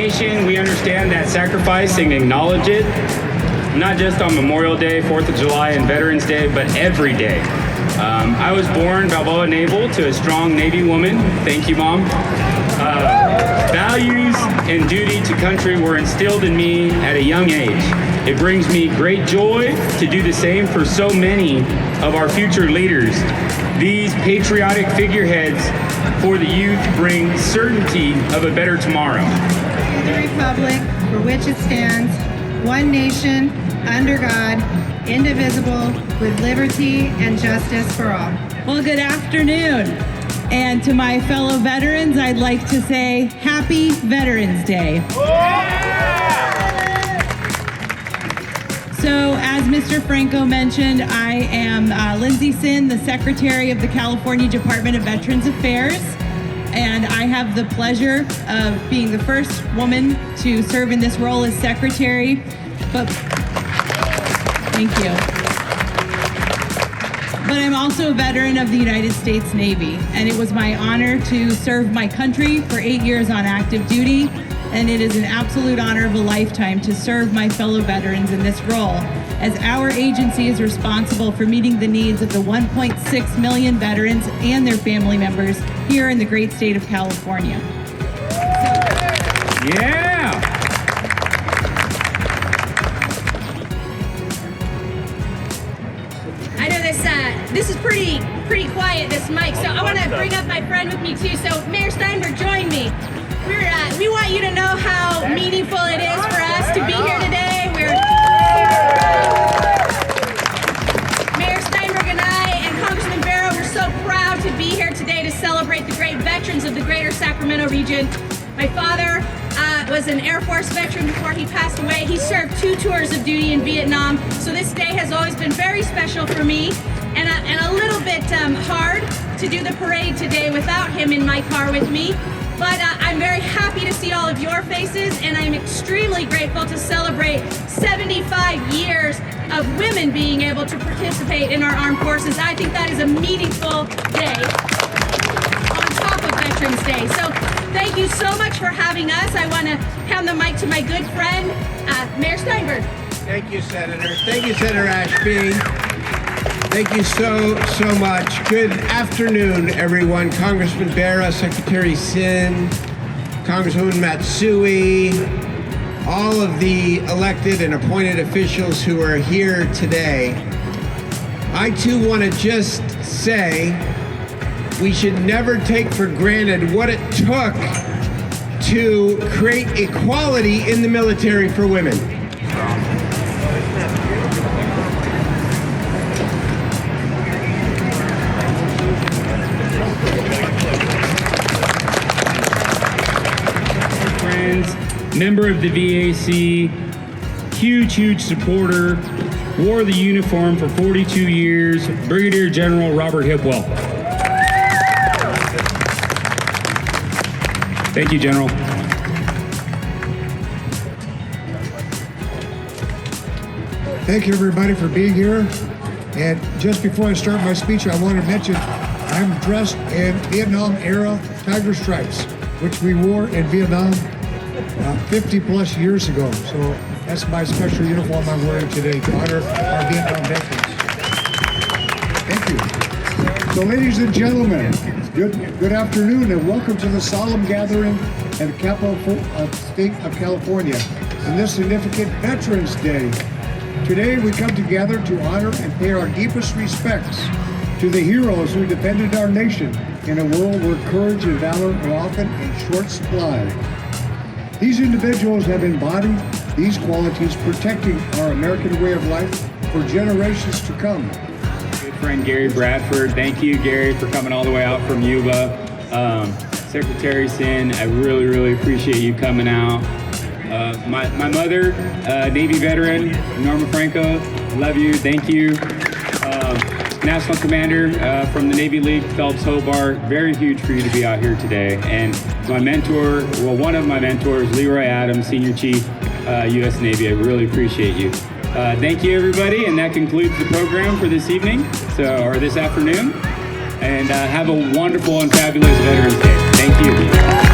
nation, we understand that sacrifice and acknowledge it, not just on Memorial Day, 4th of July, and Veterans Day, but every day. I was born Balboa Naval to a strong Navy woman. Thank you, Mom. Values and duty to country were instilled in me at a young age. It brings me great joy to do the same for so many of our future leaders. These patriotic figureheads for the youth bring certainty of a better tomorrow. To the republic for which it stands, one nation, under God, indivisible, with liberty and justice for all. Well, good afternoon. And to my fellow veterans, I'd like to say Happy Veterans Day. So, as Mr. Franco mentioned, I am Lindsay Sin, the Secretary of the California Department of Veterans Affairs, and I have the pleasure of being the first woman to serve in this role as Secretary. Thank you. But I'm also a veteran of the United States Navy, and it was my honor to serve my country for 8 years on active duty, and it is an absolute honor of a lifetime to serve my fellow veterans in this role, as our agency is responsible for meeting the needs of the 1.6 million veterans and their family members here in the great state of California. Yeah! I know this is pretty quiet, this mic, so I want to bring up my friend with me too. So Mayor Steinberg, join me. We want you to know how meaningful it is for us to be here today. Mayor Steinberg and I and Congressman Barrow, we're so proud to be here today to celebrate the great veterans of the greater Sacramento region. My father was an Air Force veteran before he passed away. He served 2 tours of duty in Vietnam, so this day has always been very special for me, and a little bit hard to do the parade today without him in my car with me. But I'm very happy to see all of your faces, and I'm extremely grateful to celebrate 75 years of women being able to participate in our armed forces. I think that is a meaningful day on top of Veterans Day. So thank you so much for having us. I want to hand the mic to my good friend, Mayor Steinberg. Thank you, Senator. Thank you, Senator Ashby. Thank you so much. Good afternoon, everyone. Congressman Barra, Secretary Sin, Congresswoman Matsui, all of the elected and appointed officials who are here today. I too want to just say we should never take for granted what it took to create equality in the military for women. Member of the VAC, huge supporter, wore the uniform for 42 years, Brigadier General Robert Hipwell. Thank you, General. Thank you, everybody, for being here. And just before I start my speech, I want to mention I'm dressed in Vietnam-era tiger stripes, which we wore in Vietnam 50 plus years ago. So that's my special uniform I'm wearing today to honor our Vietnam veterans. Thank you. So ladies and gentlemen, good afternoon and welcome to the solemn gathering at the capital state of California on this significant Veterans Day. Today we come together to honor and pay our deepest respects to the heroes who defended our nation in a world where courage and valor are often in short supply. These individuals have embodied these qualities, protecting our American way of life for generations to come. Good friend Gary Bradford, thank you, Gary, for coming all the way out from Yuba. Secretary Sin, I really appreciate you coming out. My mother, Navy veteran, Norma Franco, love you, thank you. National Commander from the Navy League, Phelps Hobart, very huge for you to be out here today. And my mentor, well, one of my mentors, Leroy Adams, Senior Chief, U.S. Navy, I really appreciate you. Thank you, everybody, and that concludes the program for this evening, or this afternoon. And have a wonderful and fabulous Veterans Day. Thank you.